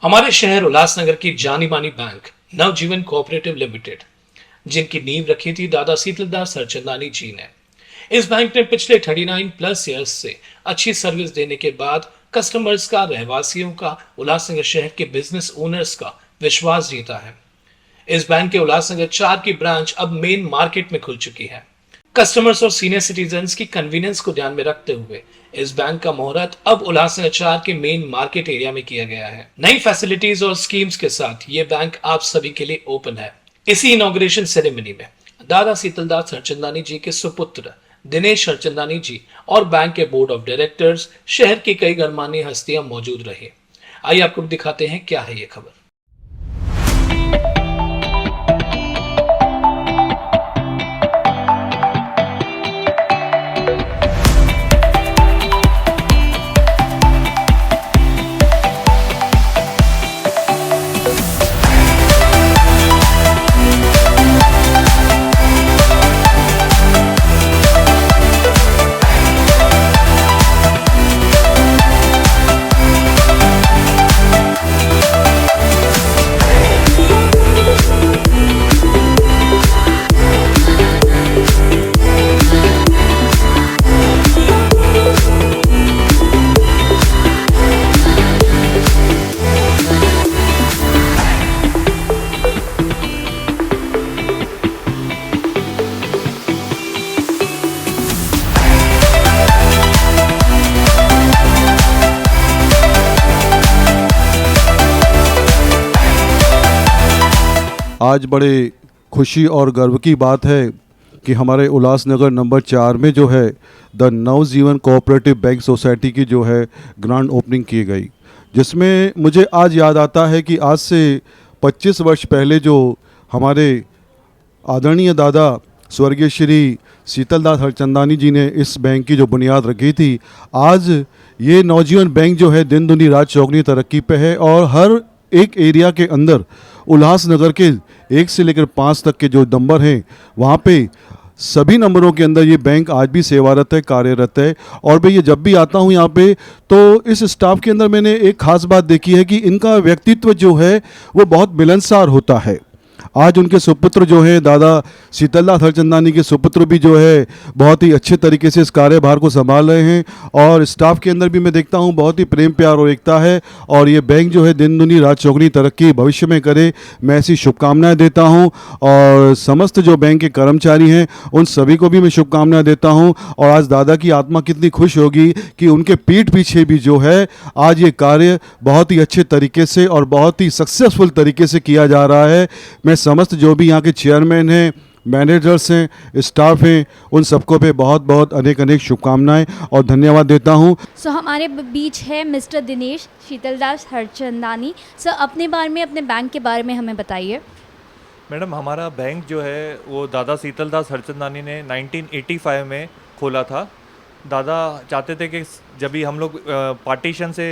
हमारे शहर उल्लासनगर की जानी मानी बैंक नवजीवन कोऑपरेटिव लिमिटेड, जिनकी नींव रखी थी दादा शीतलदास हरचंदानी जी ने, इस बैंक ने पिछले 39 प्लस ईयर्स से अच्छी सर्विस देने के बाद कस्टमर्स का, रहवासियों का, उल्लासनगर शहर के बिजनेस ओनर्स का विश्वास जीता है। इस बैंक के उल्लासनगर 4 की ब्रांच अब मेन मार्केट में खुल चुकी है। कस्टमर्स और सीनियर सिटीजन्स की कन्वीनियंस को ध्यान में रखते हुए इस बैंक का मुहूर्त अब उल्लासनगर 4 के मेन मार्केट एरिया में किया गया है। नई फैसिलिटीज और स्कीम्स के साथ ये बैंक आप सभी के लिए ओपन है। इसी इनॉग्रेशन सेरेमनी में दादा शीतलदास हरचंदानी जी के सुपुत्र दिनेश हरचंदानी जी और बैंक के बोर्ड ऑफ डायरेक्टर्स, शहर की कई गणमान्य हस्तियां मौजूद रहे। आइए आपको दिखाते हैं क्या है ये खबर। आज बड़े खुशी और गर्व की बात है कि हमारे उल्लासनगर नंबर 4 में जो है the Navjivan cooperative bank society की जो है ग्रैंड ओपनिंग की गई, जिसमें मुझे आज याद आता है कि आज से 25 वर्ष पहले जो हमारे आदरणीय दादा स्वर्गीय श्री शीतलदास हरचंदानी जी ने इस बैंक की जो बुनियाद रखी थी, आज ये नवजीवन बैंक जो है दिन दुनी रात चौगनी तरक्की पे है और हर एक एरिया के अंदर उल्लासनगर के 1 से लेकर 5 तक के जो नंबर हैं वहाँ पे सभी नंबरों के अंदर ये बैंक आज भी सेवारत है, कार्यरत है। और मैं ये जब भी आता हूँ यहाँ पे तो इस स्टाफ के अंदर मैंने एक ख़ास बात देखी है कि इनका व्यक्तित्व जो है वो बहुत मिलनसार होता है। आज उनके सुपुत्र जो हैं दादा शीतलदास हरचंदानी के सुपुत्र भी जो है बहुत ही अच्छे तरीके से इस कार्यभार को संभाल रहे हैं और स्टाफ के अंदर भी मैं देखता हूं बहुत ही प्रेम प्यार और एकता है और ये बैंक जो है दिन दुनी रात चौगनी तरक्की भविष्य में करे, मैं ऐसी शुभकामनाएं देता हूं। और समस्त जो बैंक के कर्मचारी हैं उन सभी को भी मैं शुभकामनाएं देता हूं। और आज दादा की आत्मा कितनी खुश होगी कि उनके पीठ पीछे भी जो है आज ये कार्य बहुत ही अच्छे तरीके से और बहुत ही सक्सेसफुल तरीके से किया जा रहा है। मैं समस्त जो भी यहाँ के चेयरमैन हैं, मैनेजर्स हैं, स्टाफ हैं, उन सबको पे बहुत बहुत अनेक अनेक शुभकामनाएं और धन्यवाद देता हूं। सो हमारे बीच है मिस्टर दिनेश शीतलदास हरचंदानी। सर अपने बारे में, अपने बैंक के बारे में हमें बताइए। मैडम, हमारा बैंक जो है वो दादा शीतलदास हरचंदानी ने 1985 में खोला था। दादा चाहते थे कि जब भी हम लोग पार्टीशन से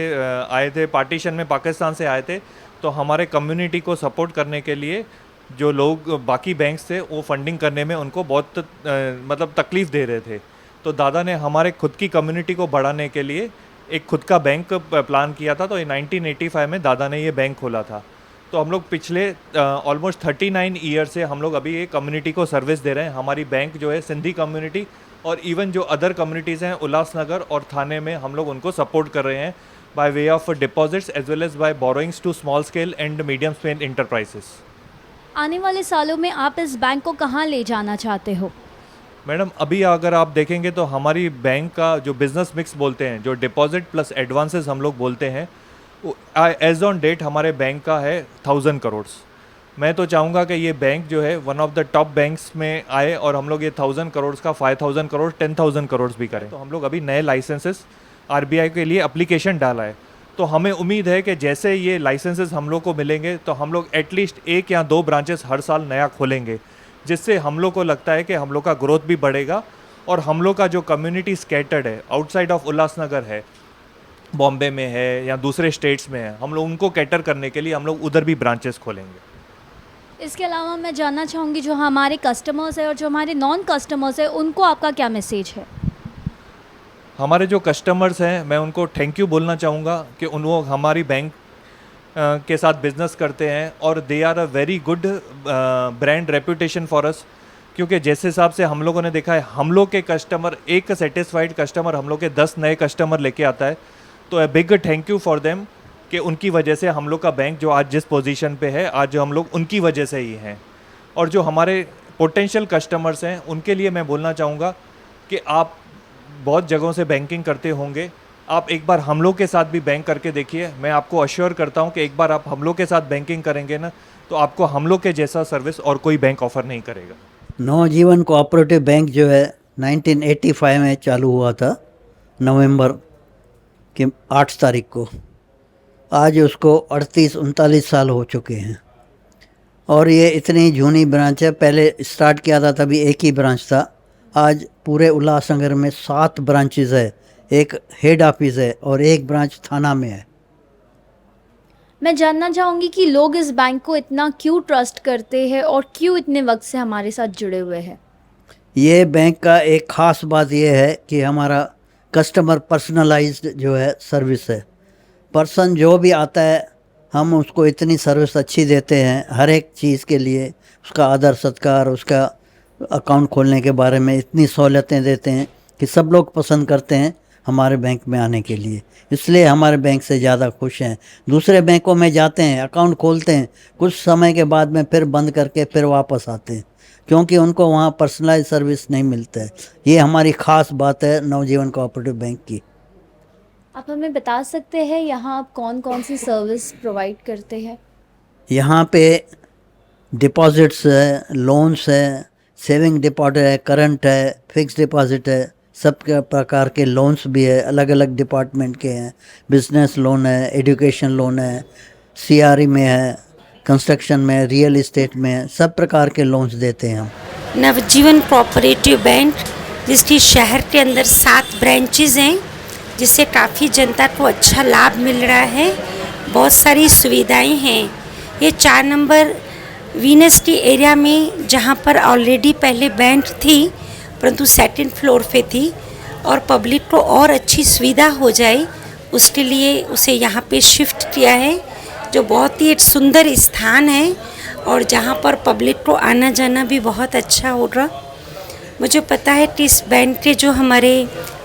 आए थे, पार्टीशन में पाकिस्तान से आए थे, तो हमारे कम्युनिटी को सपोर्ट करने के लिए जो लोग बाकी बैंक्स थे वो फंडिंग करने में उनको बहुत मतलब तकलीफ़ दे रहे थे। तो दादा ने हमारे खुद की कम्युनिटी को बढ़ाने के लिए एक खुद का बैंक प्लान किया था। तो ये 1985 में दादा ने ये बैंक खोला था। तो हम लोग पिछले ऑलमोस्ट 39 ईयर से हम लोग अभी ये कम्युनिटी को सर्विस दे रहे हैं। हमारी बैंक जो है सिंधी कम्युनिटी और इवन जो अदर कम्युनिटीज़ हैं उल्लासनगर और थाने में, हम लोग उनको सपोर्ट कर रहे हैं by way of deposits as well as by borrowings to small scale and medium scale enterprises. आने वाले सालों में आप इस बैंक को कहाँ ले जाना चाहते हो? मैडम, अभी अगर आप देखेंगे तो हमारी बैंक का जो बिज़नेस मिक्स बोलते हैं, जो डिपॉजिट प्लस एडवांसेस हम लोग बोलते हैं, एज ऑन डेट हमारे बैंक का है 1000 करोड़। मैं तो चाहूँगा कि ये बैंक जो है one of the top banks में आए और हम लोग ये 1000 करोड़ का 5000 करोड़ 10,000 करोड़ भी करें। तो हम लोग अभी नए लाइसेंसेस आरबीआई के लिए एप्लीकेशन डाला है। तो हमें उम्मीद है कि जैसे ये लाइसेंसेस हम लोग को मिलेंगे तो हम लोग एटलीस्ट 1 या 2 ब्रांचेस हर साल नया खोलेंगे, जिससे हम लोग को लगता है कि हम लोग का ग्रोथ भी बढ़ेगा और हम लोग का जो कम्युनिटी स्कैटर्ड है आउटसाइड ऑफ उल्लासनगर है, बॉम्बे में है या दूसरे स्टेट्स में है, हम लोग उनको कैटर करने के लिए हम लोग उधर भी ब्रांचेस खोलेंगे। इसके अलावा मैं जानना चाहूँगी जो हमारे कस्टमर्स हैं और जो हमारे नॉन कस्टमर्स हैं उनको आपका क्या मैसेज है? हमारे जो कस्टमर्स हैं मैं उनको थैंक यू बोलना चाहूँगा कि वो हमारी बैंक के साथ बिजनेस करते हैं और they are a very good brand reputation for us, क्योंकि जैसे हिसाब से हम लोगों ने देखा है, हम लोग के कस्टमर, एक सेटिस्फाइड कस्टमर हम लोग के 10 नए कस्टमर लेके आता है। तो a big thank you for them कि उनकी वजह से हम लोग का बैंक जो आज जिस पोजीशन पे है, आज जो हम लोग उनकी वजह से ही हैं। और जो हमारे पोटेंशियल कस्टमर्स हैं उनके लिए मैं बोलना चाहूँगा कि आप बहुत जगहों से बैंकिंग करते होंगे, आप एक बार हम लोग के साथ भी बैंक करके देखिए। मैं आपको अश्योर करता हूँ कि एक बार आप हम लोग के साथ बैंकिंग करेंगे ना, तो आपको हम लोग के जैसा सर्विस और कोई बैंक ऑफर नहीं करेगा। नवजीवन कोऑपरेटिव बैंक जो है 1985 में चालू हुआ था, नवंबर के 8 तारीख को। आज उसको 38-39 साल हो चुके हैं और ये इतनी जूनी ब्रांच है। पहले स्टार्ट किया था तभी एक ही ब्रांच था, आज पूरे उल्लासनगर में 7 ब्रांचेस है, एक हेड ऑफिस है और एक ब्रांच थाना में है। मैं जानना चाहूँगी कि लोग इस बैंक को इतना क्यों ट्रस्ट करते हैं और क्यों इतने वक्त से हमारे साथ जुड़े हुए हैं। ये बैंक का एक ख़ास बात ये है कि हमारा कस्टमर पर्सनलाइज्ड जो है सर्विस है। पर्सन जो भी आता है हम उसको इतनी सर्विस अच्छी देते हैं, हर एक चीज़ के लिए उसका आदर सत्कार, उसका अकाउंट खोलने के बारे में इतनी सहूलतें देते हैं कि सब लोग पसंद करते हैं हमारे बैंक में आने के लिए। इसलिए हमारे बैंक से ज़्यादा खुश हैं। दूसरे बैंकों में जाते हैं, अकाउंट खोलते हैं, कुछ समय के बाद में फिर बंद करके फिर वापस आते हैं, क्योंकि उनको वहाँ पर्सनलाइज सर्विस नहीं मिलता है। ये हमारी ख़ास बात है नवजीवन कोऑपरेटिव बैंक की। आप हमें बता सकते हैं यहाँ आप कौन कौन सी सर्विस प्रोवाइड करते हैं। यहाँ पे डिपॉजिट्स है, लोन्स है, सेविंग डिपॉजिट है, करंट है, फिक्स डिपॉजिट है, सब के प्रकार के लोन्स भी है, अलग अलग डिपार्टमेंट के हैं। बिजनेस लोन है, एजुकेशन लोन है, सीआरई में है, कंस्ट्रक्शन में, रियल इस्टेट में, सब प्रकार के लोन्स देते हैं हम। नवजीवन कोऑपरेटिव बैंक जिसकी शहर के अंदर 7 ब्रांचेज हैं, जिससे काफ़ी जनता को अच्छा लाभ मिल रहा है, बहुत सारी सुविधाएं हैं। ये 4 नंबर वीनस की एरिया में, जहाँ पर ऑलरेडी पहले बैंक थी परंतु 2nd फ्लोर पे थी, और पब्लिक को और अच्छी सुविधा हो जाए उसके लिए उसे यहाँ पे शिफ्ट किया है, जो बहुत ही एक सुंदर स्थान है और जहाँ पर पब्लिक को आना जाना भी बहुत अच्छा होगा। मुझे पता है कि इस बैंक के जो हमारे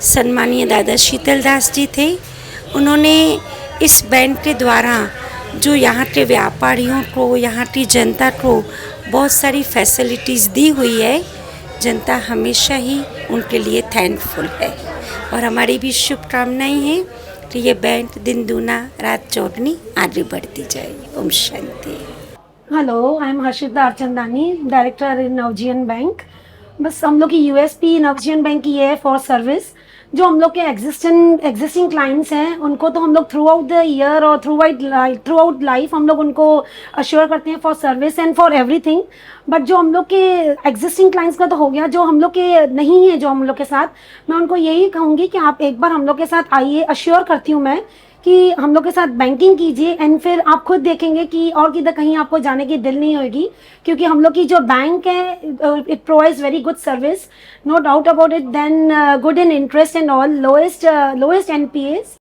सम्मानीय दादा शीतल दास जी थे, उन्होंने इस बैंक के द्वारा जो यहाँ के व्यापारियों को, यहाँ की जनता को बहुत सारी फैसिलिटीज़ दी हुई है। जनता हमेशा ही उनके लिए थैंकफुल है और हमारी भी शुभकामनाएं हैं कि ये बैंक दिन दूना रात चौगनी आगे बढ़ती जाए। ओम शांति। Hello, I am Harshita Archandani, director in Navjeevan bank. बस हम लोग की यूएसपी नवजीवन बैंक की ये है फॉर सर्विस। जो हम लोग के एग्जिस्टिंग क्लाइंट्स हैं उनको तो हम लोग थ्रू आउट द ईयर और थ्रू आउट लाइफ हम लोग उनको अश्योर करते हैं for service and for everything. But जो हम लोग के एग्जिस्टिंग क्लाइंट्स का तो हो गया, जो हम लोग के नहीं है जो हम लोग के साथ, मैं उनको यही कहूँगी कि आप एक बार हम लोग के साथ आइए। अश्योर करती हूँ मैं कि हम लोग के साथ बैंकिंग कीजिए एंड फिर आप खुद देखेंगे कि और किधर कहीं आपको जाने की दिल नहीं होगी, क्योंकि हम लोग की जो बैंक है it provides very good service, no doubt about it. Then good in interest and all, lowest NPS.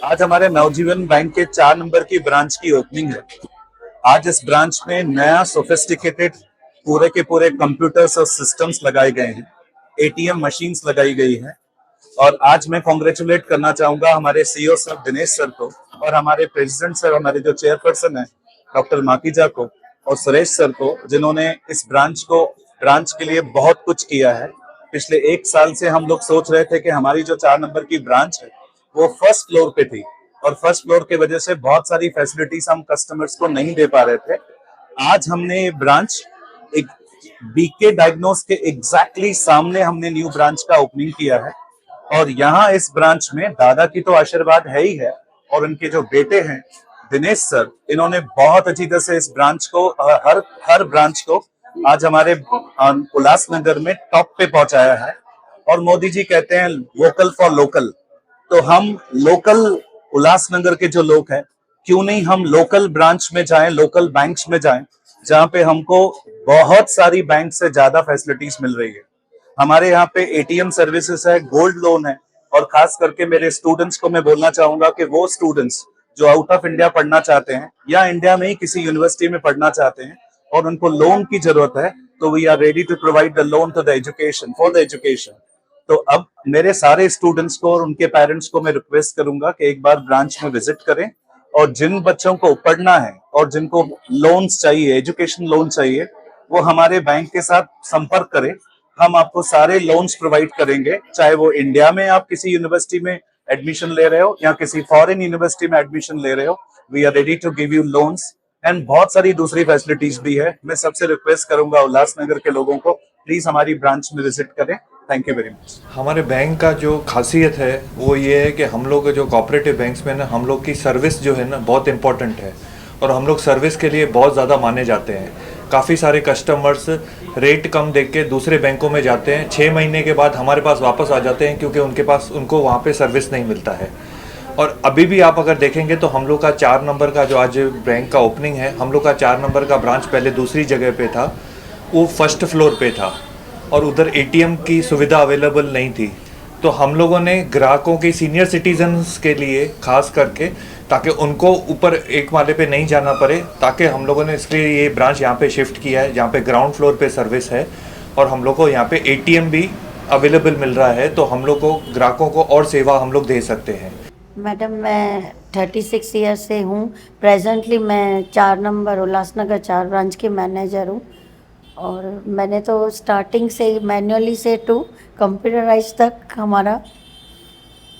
आज हमारे नवजीवन बैंक के 4 नंबर की ब्रांच की ओपनिंग है। आज इस ब्रांच में नया सोफिस्टिकेटेड पूरे के पूरे कंप्यूटर्स और सिस्टम्स लगाए गए हैं, एटीएम मशीन्स लगाई गई हैं। और आज मैं कॉन्ग्रेचुलेट करना चाहूंगा हमारे सीईओ सर दिनेश सर को और हमारे प्रेसिडेंट सर, हमारे जो चेयरपर्सन है डॉक्टर माकीजा को और सुरेश सर को, जिन्होंने इस ब्रांच के लिए बहुत कुछ किया है। पिछले 1 साल से हम लोग सोच रहे थे कि हमारी जो 4 नंबर की ब्रांच है वो फर्स्ट फ्लोर पे थी और फर्स्ट फ्लोर की वजह से बहुत सारी फैसिलिटीज हम कस्टमर्स को नहीं दे पा रहे थे। आज हमने ये ब्रांच एक बीके डायग्नोस के एग्जैक्टली सामने हमने न्यू ब्रांच का ओपनिंग किया है। और यहाँ इस ब्रांच में दादा की तो आशीर्वाद है ही है और उनके जो बेटे हैं दिनेश सर, इन्होंने बहुत अच्छी तरह से इस ब्रांच को हर ब्रांच को आज हमारे उल्लासनगर में टॉप पे पहुंचाया है। और मोदी जी कहते हैं वोकल फॉर लोकल, तो हम लोकल उल्लासनगर के जो लोग हैं, क्यों नहीं हम लोकल ब्रांच में जाएं, लोकल बैंक्स में जाएं, जहां पे हमको बहुत सारी बैंक से ज्यादा फैसिलिटीज मिल रही है। हमारे यहाँ पे एटीएम सर्विसेज है, गोल्ड लोन है, और खास करके मेरे स्टूडेंट्स को मैं बोलना चाहूंगा कि वो स्टूडेंट्स जो आउट ऑफ इंडिया पढ़ना चाहते हैं या इंडिया में ही किसी यूनिवर्सिटी में पढ़ना चाहते हैं और उनको लोन की जरूरत है, तो we are ready to provide the loan to the education, for the education. तो अब मेरे सारे स्टूडेंट्स को और उनके पेरेंट्स को मैं रिक्वेस्ट करूंगा कि एक बार ब्रांच में विजिट करें, और जिन बच्चों को पढ़ना है और जिनको लोन्स चाहिए, एजुकेशन लोन चाहिए, वो हमारे बैंक के साथ संपर्क करें। हम आपको सारे लोन्स प्रोवाइड करेंगे, चाहे वो इंडिया में आप किसी यूनिवर्सिटी में एडमिशन ले रहे हो या किसी फॉरेन यूनिवर्सिटी में एडमिशन ले रहे हो, we are ready to give you loans and बहुत सारी दूसरी फैसिलिटीज भी है। मैं सबसे रिक्वेस्ट करूंगा उल्लासनगर के लोगों को, प्लीज हमारी ब्रांच में विजिट करें। Thank you very much. हमारे बैंक का जो खासियत है वो ये है कि हम लोग जो कोऑपरेटिव बैंक्स में ना, हम लोग की सर्विस जो है ना बहुत इम्पोर्टेंट है, और हम लोग सर्विस के लिए बहुत ज़्यादा माने जाते हैं। काफ़ी सारे कस्टमर्स रेट कम देख के दूसरे बैंकों में जाते हैं, 6 महीने के बाद हमारे पास वापस आ जाते हैं, क्योंकि उनको वहाँ पे सर्विस नहीं मिलता है। और अभी भी आप अगर देखेंगे तो हम लोग का 4 नंबर का जो आज बैंक का ओपनिंग है, हम लोग का 4 नंबर का ब्रांच पहले दूसरी जगह पे था, वो फर्स्ट फ्लोर पे था, और उधर एटीएम की सुविधा अवेलेबल नहीं थी। तो हम लोगों ने ग्राहकों की, सीनियर सिटीजन्स के लिए खास करके, ताकि उनको ऊपर एक माले पे नहीं जाना पड़े, ताकि हम लोगों ने इसके लिए ये ब्रांच यहाँ पे शिफ्ट किया है, जहाँ पे ग्राउंड फ्लोर पे सर्विस है, और हम लोग को यहाँ पे एटीएम भी अवेलेबल मिल रहा है, तो हम लोग को ग्राहकों को और सेवा हम लोग दे सकते हैं। मैडम, मैं 36 ईयर से हूँ। प्रेजेंटली मैं 4 नंबर उल्लासनगर 4 ब्रांच की मैनेजर हूँ, और मैंने तो स्टार्टिंग से ही मैन्युअली से टू कंप्यूटराइज तक हमारा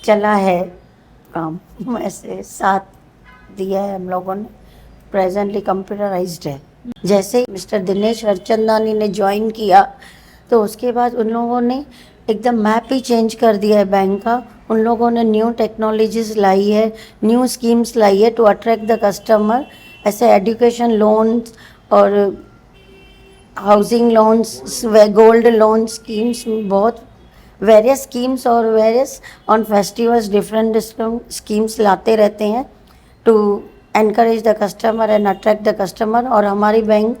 चला है काम। ऐसे साथ दिया है हम लोगों ने, प्रेजेंटली कंप्यूटराइज्ड है। जैसे मिस्टर दिनेश हरचंदानी ने ज्वाइन किया तो उसके बाद उन लोगों ने एकदम मैप ही चेंज कर दिया है बैंक का। उन लोगों ने न्यू टेक्नोलॉजीज लाई है, न्यू स्कीम्स लाई है टू अट्रैक्ट द कस्टमर। ऐसे एजुकेशन लोन्स और housing loans, gold loan schemes, बहुत वेरियस स्कीम्स और various on festivals different schemes लाते रहते हैं to encourage the customer and attract the customer. और हमारी बैंक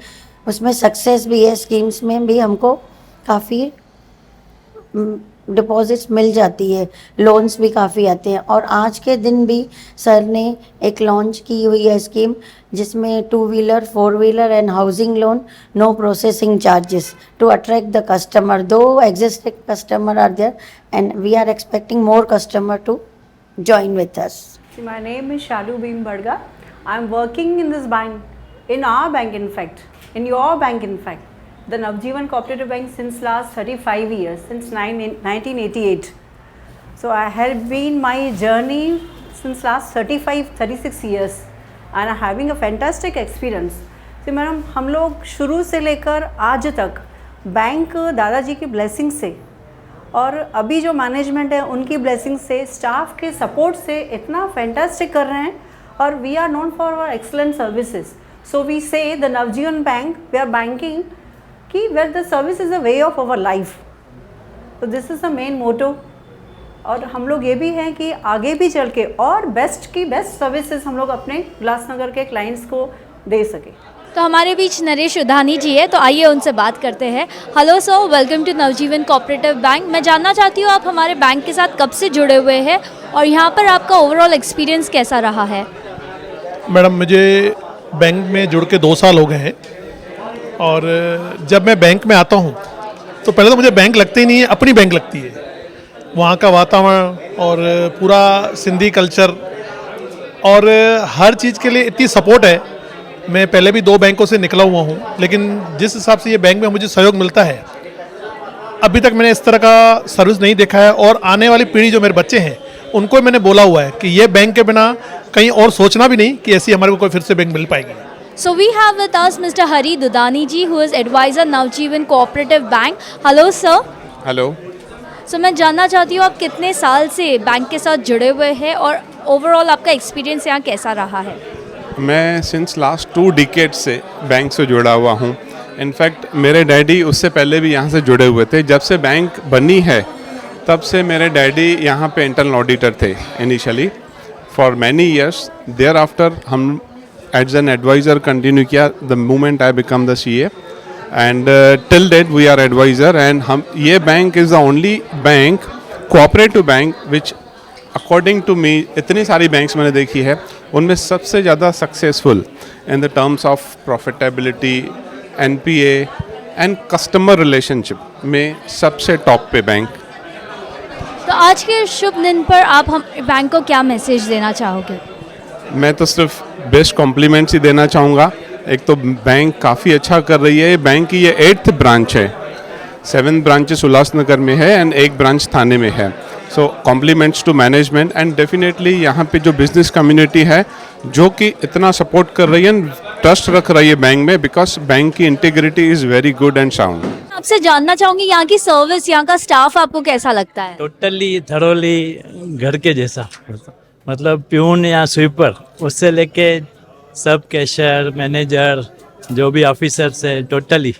उसमें सक्सेस भी है, स्कीम्स में भी हमको काफ़ी डिपॉजिट्स मिल जाती है, लोन्स भी काफ़ी आते हैं। और आज के दिन भी सर ने एक लॉन्च की हुई है स्कीम, जिसमें 2 wheeler 4 wheeler and housing loan, no processing charges to attract the customer. दो existing customer are there and we are expecting more customer to join with us. My name is Shalu Beam Badga. I am working in this bank, in our bank in fact, in your bank in fact, the Navjeevan Cooperative Bank since last 35 years, since 1988. So I have been my journey since last 36 years and I'm having a fantastic experience. So madam, हम लोग शुरू से लेकर आज तक bank दादाजी की blessing से और अभी जो मैनेजमेंट है उनकी ब्लेसिंग से, स्टाफ के सपोर्ट से इतना फैंटास्टिक कर रहे हैं। और we are known for our excellent services. So we say the Navjeevan bank, we are banking कि where the service is a way of our life. तो this is the main motto. और हम लोग ये भी हैं कि आगे भी चल के और बेस्ट की बेस्ट सर्विसेज हम लोग अपने उल्लासनगर के क्लाइंट्स को दे सकें। तो हमारे बीच नरेश उधानी जी है, तो आइए उनसे बात करते हैं। Hello sir, welcome to Navjivan cooperative bank. मैं जानना चाहती हूँ आप हमारे बैंक के साथ कब से जुड़े हुए हैं और यहाँ पर आपका ओवरऑल एक्सपीरियंस कैसा रहा है? मैडम, मुझे बैंक में जुड़ के 2 साल हो गए हैं, और जब मैं बैंक में आता हूँ तो पहले तो मुझे बैंक लगती ही नहीं है, अपनी बैंक लगती है। वहाँ का वातावरण और पूरा सिंधी कल्चर और हर चीज़ के लिए इतनी सपोर्ट है। मैं पहले भी 2 बैंकों से निकला हुआ हूँ, लेकिन जिस हिसाब से ये बैंक में मुझे सहयोग मिलता है, अभी तक मैंने इस तरह का सर्विस नहीं देखा है। और आने वाली पीढ़ी जो मेरे बच्चे हैं उनको मैंने बोला हुआ है कि ये बैंक के बिना कहीं और सोचना भी नहीं कि ऐसी हमारे को कोई फिर से बैंक मिल पाएगी। So we have with us Mr. Hari Dudani ji, who is advisor Navjeevan Cooperative Bank. Hello sir. Hello. मैं जानना चाहती हूँ आप कितने साल से बैंक के साथ जुड़े हुए हैं और ओवरऑल आपका एक्सपीरियंस यहाँ कैसा रहा है? मैं सिंस लास्ट 2 डिकेड से बैंक से जुड़ा हुआ हूँ। इनफैक्ट मेरे डैडी उससे पहले भी यहाँ से जुड़े हुए थे। जब से बैंक बनी है तब से मेरे डैडी यहाँ पे इंटरनल ऑडिटर थे initially for many years. Thereafter हम एज एन एडवाइज़र कंटिन्यू किया the moment I become the CA and till date we are advisor. And हम ये bank is the only bank cooperative bank which according to me, इतनी सारी banks मैंने देखी है उनमें सबसे ज़्यादा successful in the terms of profitability, NPA and customer relationship में सबसे टॉप पे बैंक। तो आज के शुभ दिन पर आप हम बैंक को क्या मैसेज देना चाहोगे? मैं तो सिर्फ बेस्ट कॉम्प्लीमेंट्स ही देना चाहूँगा। एक तो बैंक काफ़ी अच्छा कर रही है। बैंक की ये 8th ब्रांच है, 7 ब्रांचेस उल्लासनगर में है एंड 1 ब्रांच थाने में है। So compliments to management and definitely यहाँ पे जो बिजनेस कम्युनिटी है जो कि इतना सपोर्ट कर रही है, ट्रस्ट रख रही है बैंक में, बिकॉज बैंक की integrity is very good and sound. आपसे जानना चाहूंगी यहाँ की सर्विस, यहाँ का स्टाफ आपको कैसा लगता है? टोटली थरोली घर के जैसा, मतलब प्यून या स्वीपर उससे लेके सब कैशियर, मैनेजर, जो भी ऑफिसर्स है टोटली,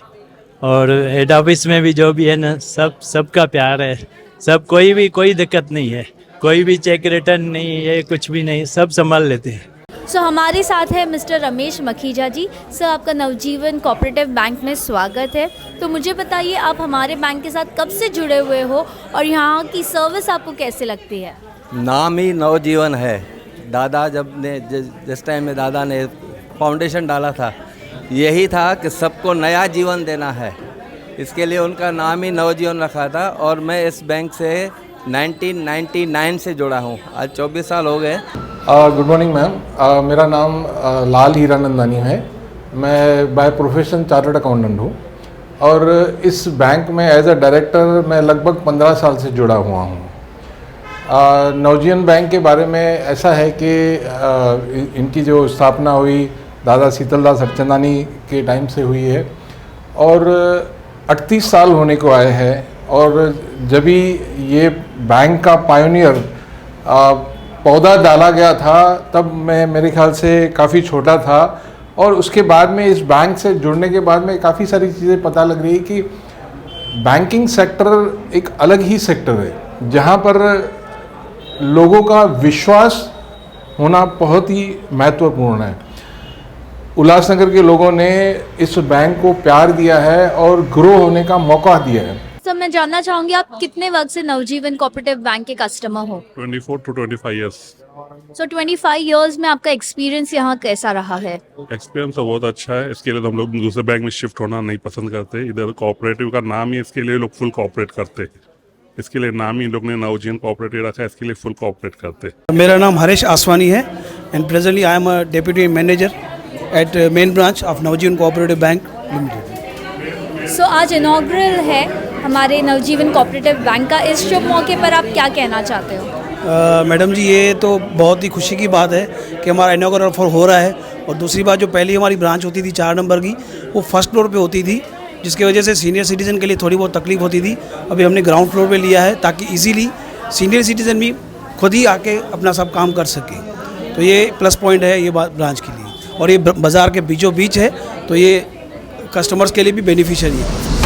और हेड ऑफिस में भी जो भी है ना, सबका प्यार है। सब कोई दिक्कत नहीं है, कोई भी चेक रिटर्न नहीं है, कुछ भी नहीं, सब संभाल लेते हैं। सो हमारे साथ है मिस्टर रमेश मखीजा जी। सर, आपका नवजीवन कोऑपरेटिव बैंक में स्वागत है। तो मुझे बताइए, आप हमारे बैंक के साथ कब से जुड़े हुए हो और यहाँ की सर्विस आपको कैसे लगती है? नाम ही नवजीवन है। दादा जिस टाइम में दादा ने फाउंडेशन डाला था, यही था कि सबको नया जीवन देना है, इसके लिए उनका नाम ही नवजीवन रखा था। और मैं इस बैंक से 1999 से जुड़ा हूँ, आज 24 साल हो गए। गुड मॉर्निंग मैम, मेरा नाम लाल हीरानंदानी है। मैं बाय प्रोफेशन चार्टर्ड अकाउंटेंट हूँ और इस बैंक में एज अ डायरेक्टर मैं लगभग 15 साल से जुड़ा हुआ हूँ। नवजीवन बैंक के बारे में ऐसा है कि इनकी जो स्थापना हुई दादा शीतलदास सरचंदानी के टाइम से हुई है और 38 साल होने को आए हैं। और जब भी ये बैंक का पायोनियर पौधा डाला गया था तब मैं मेरे ख्याल से काफ़ी छोटा था, और उसके बाद में इस बैंक से जुड़ने के बाद में काफ़ी सारी चीज़ें पता लग रही कि बैंकिंग सेक्टर एक अलग ही सेक्टर है जहाँ पर लोगों का विश्वास होना बहुत ही महत्वपूर्ण है। उल्लासनगर के लोगों ने इस बैंक को प्यार दिया है और ग्रो होने का मौका दिया है। सर, मैं जानना चाहूंगी, आप कितने वक्त से नवजीवन कोऑपरेटिव बैंक के कस्टमर हो? 24 to 25 ईयर्स। सो 25 इयर्स में आपका एक्सपीरियंस यहाँ कैसा रहा है? एक्सपीरियंस तो बहुत अच्छा है। इसके लिए तो हम लोग दूसरे बैंक में शिफ्ट होना नहीं पसंद करते। इधर कोऑपरेटिव का नाम ही इसके लिए लोग फुल कोऑपरेट करते हैं, इसके लिए नाम ही लोग ने नवजीवन कोऑपरेटिव रखा है, इसके लिए फुल कोऑपरेट करते हैं। मेरा नाम हरीश आसवानी है and presently I am a deputy manager at main branch of Navjeevan cooperative bank limited. So आज इनॉग्रल है हमारे नवजीवन कोऑपरेटिव बैंक का, इस शुभ मौके पर आप क्या कहना चाहते हो? मैडम जी, ये तो बहुत ही खुशी की बात है कि हमारा इनॉग्रल ऑफर हो रहा है। और दूसरी बात, जो पहली हमारी ब्रांच होती थी 4 नंबर की, वो फर्स्ट फ्लोर पे होती थी, जिसकी वजह से सीनियर सिटीज़न के लिए थोड़ी बहुत तकलीफ होती थी। अभी हमने ग्राउंड फ्लोर पे लिया है ताकि इजीली सीनियर सिटीज़न भी खुद ही आके अपना सब काम कर सके। तो ये प्लस पॉइंट है ये ब्रांच के लिए, और ये बाज़ार के बीचों बीच है, तो ये कस्टमर्स के लिए भी बेनिफिशियल है।